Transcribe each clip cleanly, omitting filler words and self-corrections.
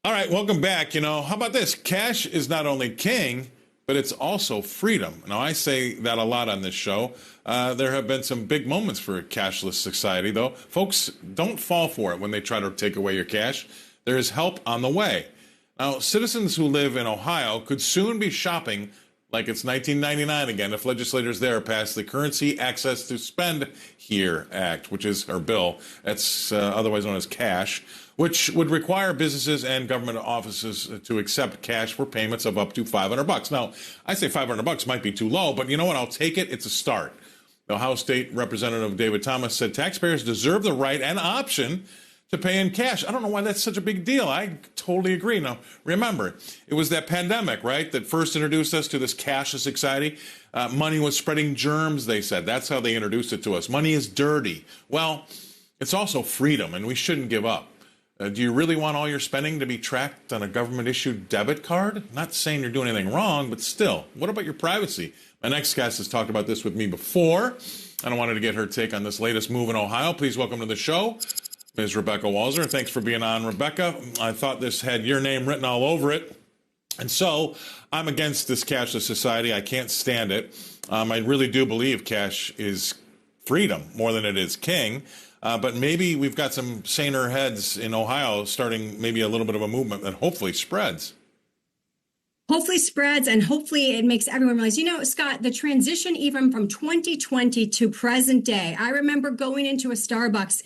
All right, welcome back. How about this? Cash is not only king, but it's also freedom. Now, I say that a lot on this show. There have been some big moments for a cashless society, though. Folks, don't fall for it when they try to take away your cash. There is help on the way. Now, citizens who live in Ohio could soon be shopping like it's 1999 again if legislators there pass the Currency Access to Spend Here Act, which is our bill. That's otherwise known as cash, which would require businesses and government offices to accept cash for payments of up to $500. Now, I say $500 might be too low, but you know what? I'll take it. It's a start. The Ohio State Representative David Thomas said taxpayers deserve the right and option to pay in cash. I don't know why that's such a big deal. I totally agree. Now, remember, it was that pandemic, right, that first introduced us to this cashless society. Money was spreading germs, they said. That's how they introduced it to us. Money is dirty. Well, it's also freedom, and we shouldn't give up. Do you really want all your spending to be tracked on a government-issued debit card? Not saying you're doing anything wrong, but still, what about your privacy? My next guest has talked about this with me before, and I wanted to get her take on this latest move in Ohio. Please welcome to the show, Ms. Rebecca Walser. Thanks for being on, Rebecca. I thought this had your name written all over it. And so I'm against this cashless society. I can't stand it. I really do believe cash is freedom more than it is king. But maybe we've got some saner heads in Ohio starting maybe a little bit of a movement that hopefully spreads. Hopefully spreads, and hopefully it makes everyone realize, Scott, the transition even from 2020 to present day. I remember going into a Starbucks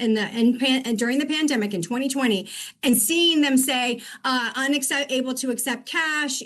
during the pandemic in 2020 and seeing them say, unable to accept cash,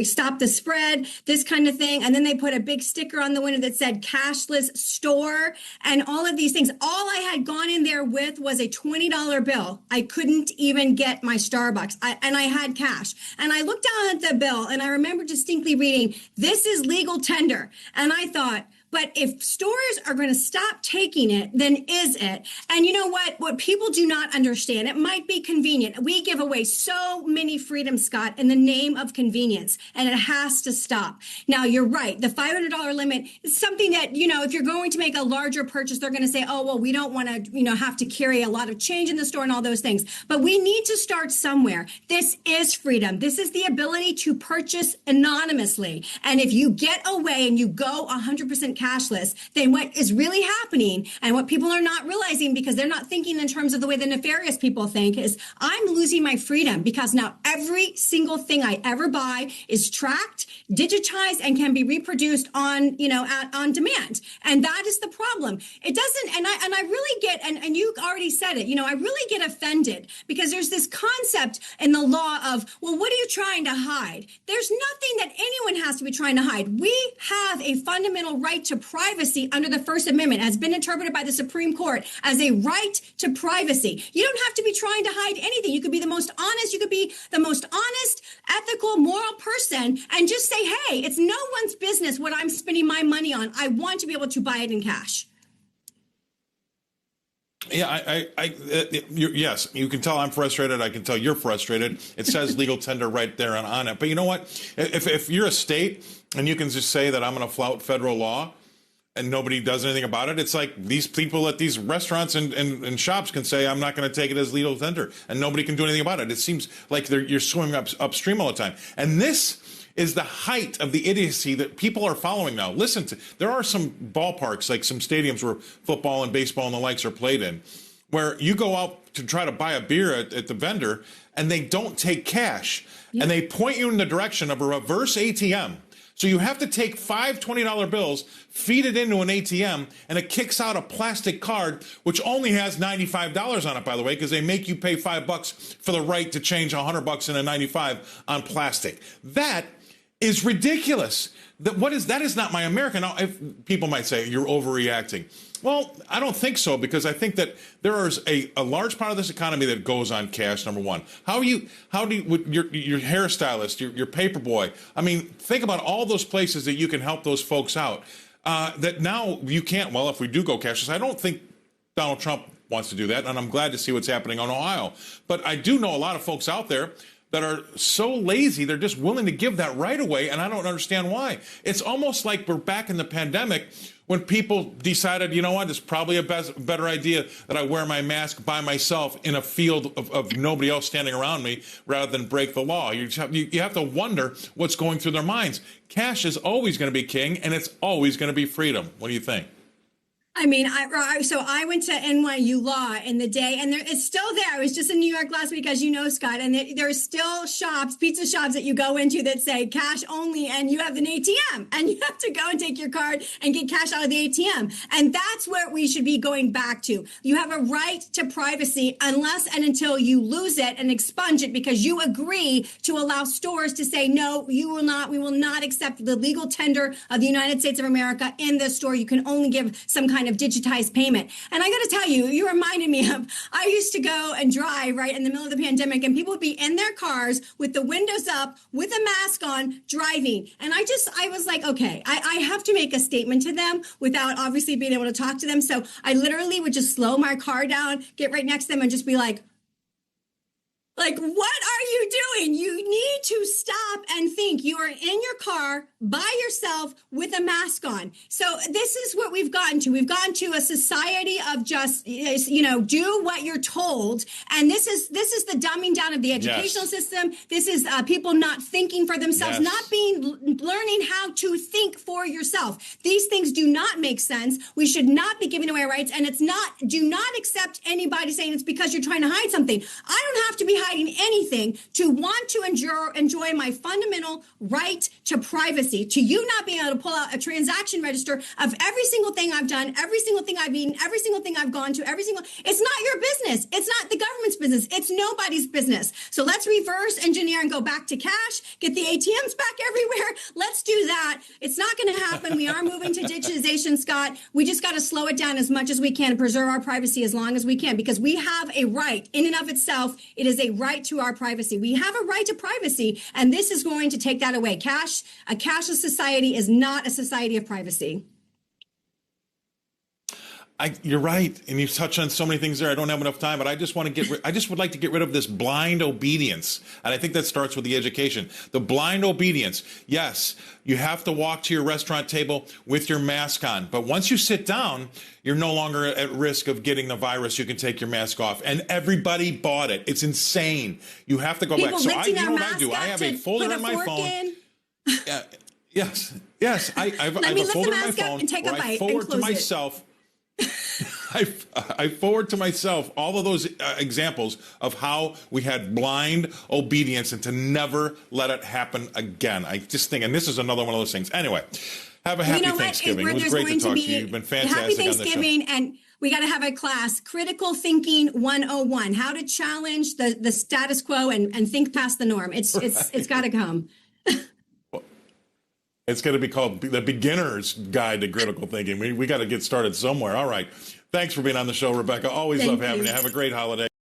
stop the spread, this kind of thing. And then they put a big sticker on the window that said cashless store and all of these things. All I had gone in there with was a $20 bill. I couldn't even get my Starbucks and I had cash. And I looked down at the bill and I remember distinctly reading, "This is legal tender." And I thought, but if stores are going to stop taking it, then is it? And you know what? What people do not understand, it might be convenient. We give away so many freedoms, Scott, in the name of convenience, and it has to stop. Now, you're right. The $500 limit is something that, if you're going to make a larger purchase, they're going to say, oh, well, we don't want to, have to carry a lot of change in the store and all those things. But we need to start somewhere. This is freedom. This is the ability to purchase anonymously. And if you get away and you go 100% cashless, then what is really happening and what people are not realizing because they're not thinking in terms of the way the nefarious people think is I'm losing my freedom because now every single thing I ever buy is tracked, digitized, and can be reproduced on, on demand. And that is the problem. It doesn't, and I really get, and you already said it, I really get offended because there's this concept in the law of, well, what are you trying to hide? There's nothing that anyone has to be trying to hide. We have a fundamental right to privacy under the First Amendment, has been interpreted by the Supreme Court as a right to privacy. You don't have to be trying to hide anything. You could be the most honest. You could be the most honest, ethical, moral person and just say, hey, it's no one's business what I'm spending my money on. I want to be able to buy it in cash. Yeah, yes, you can tell I'm frustrated. I can tell you're frustrated. It says legal tender right there on it. But you know what? If you're a state and you can just say that I'm going to flout federal law and nobody does anything about it, it's like these people at these restaurants and shops can say, I'm not going to take it as legal tender, and nobody can do anything about it. It seems like you're swimming upstream all the time. And this is the height of the idiocy that people are following now. Listen, there are some ballparks, like some stadiums where football and baseball and the likes are played in, where you go out to try to buy a beer at the vendor and they don't take cash. Yep. And they point you in the direction of a reverse ATM. So you have to take five $20 bills, feed it into an ATM, and it kicks out a plastic card, which only has $95 on it, by the way, because they make you pay $5 for the right to change $100 into 95 on plastic. That is ridiculous. That is not my America. Now, people might say you're overreacting. Well, I don't think so, because I think that there is a large part of this economy that goes on cash, number one. How do you, with your hairstylist, your paper boy, I mean, think about all those places that you can help those folks out, that now you can't. Well, if we do go cashless, I don't think Donald Trump wants to do that, and I'm glad to see what's happening in Ohio. But I do know a lot of folks out there that are so lazy, they're just willing to give that right away, and I don't understand why. It's almost like we're back in the pandemic when people decided, you know what, it's probably a better idea that I wear my mask by myself in a field of nobody else standing around me rather than break the law. You have to wonder what's going through their minds. Cash is always going to be king, and it's always going to be freedom. What do you think? I mean, so I went to NYU Law in the day, and it's still there. I was just in New York last week, as you know, Scott, and there's still shops, pizza shops that you go into that say cash only, and you have an ATM, and you have to go and take your card and get cash out of the ATM. And that's where we should be going back to. You have a right to privacy unless and until you lose it and expunge it because you agree to allow stores to say, no, we will not accept the legal tender of the United States of America in this store. You can only give some kind of digitized payment. And I got to tell you, you reminded me of, I used to go and drive right in the middle of the pandemic, and people would be in their cars with the windows up, with a mask on, driving. And I was like, okay, I have to make a statement to them without obviously being able to talk to them. So I literally would just slow my car down, get right next to them and just be like, what are you doing? You need to stop and think. You are in your car by yourself with a mask on. So this is what we've gotten to. We've gotten to a society of just, do what you're told. And this is the dumbing down of the educational system. This is people not thinking for themselves, not learning how to think for yourself. These things do not make sense. We should not be giving away our rights. And do not accept anybody saying it's because you're trying to hide something. I don't have to be hiding anything to want to enjoy my fundamental right to privacy, to you not being able to pull out a transaction register of every single thing I've done, every single thing I've eaten, every single thing I've gone to, it's not your business. It's not the government's business. It's nobody's business. So let's reverse engineer and go back to cash, get the ATMs back everywhere. Let's do that. It's not going to happen. We are moving to digitization, Scott. We just got to slow it down as much as we can and preserve our privacy as long as we can, because we have a right in and of itself. It is a right to our privacy. We have a right to privacy, and this is going to take that away. A cashless society is not a society of privacy. You're right, and you've touched on so many things there. I don't have enough time, but I just would like to get rid of this blind obedience, and I think that starts with the education. The blind obedience. Yes, you have to walk to your restaurant table with your mask on, but once you sit down, you're no longer at risk of getting the virus. You can take your mask off, and everybody bought it. It's insane. You have to go back. So you know what I do? I have a folder on my phone. Yes. I have a folder on my phone where I forward to myself. I forward to myself all of those examples of how we had blind obedience and to never let it happen again. I just think, and this is another one of those things. Anyway, have a happy Thanksgiving. It was great to talk to you. You've been fantastic happy Thanksgiving, on the show. and we got to have a class, Critical Thinking 101, how to challenge the status quo and think past the norm. It's got to come. It's going to be called the Beginner's Guide to Critical Thinking. We got to get started somewhere. All right. Thanks for being on the show, Rebecca. Always love having you. Have a great holiday.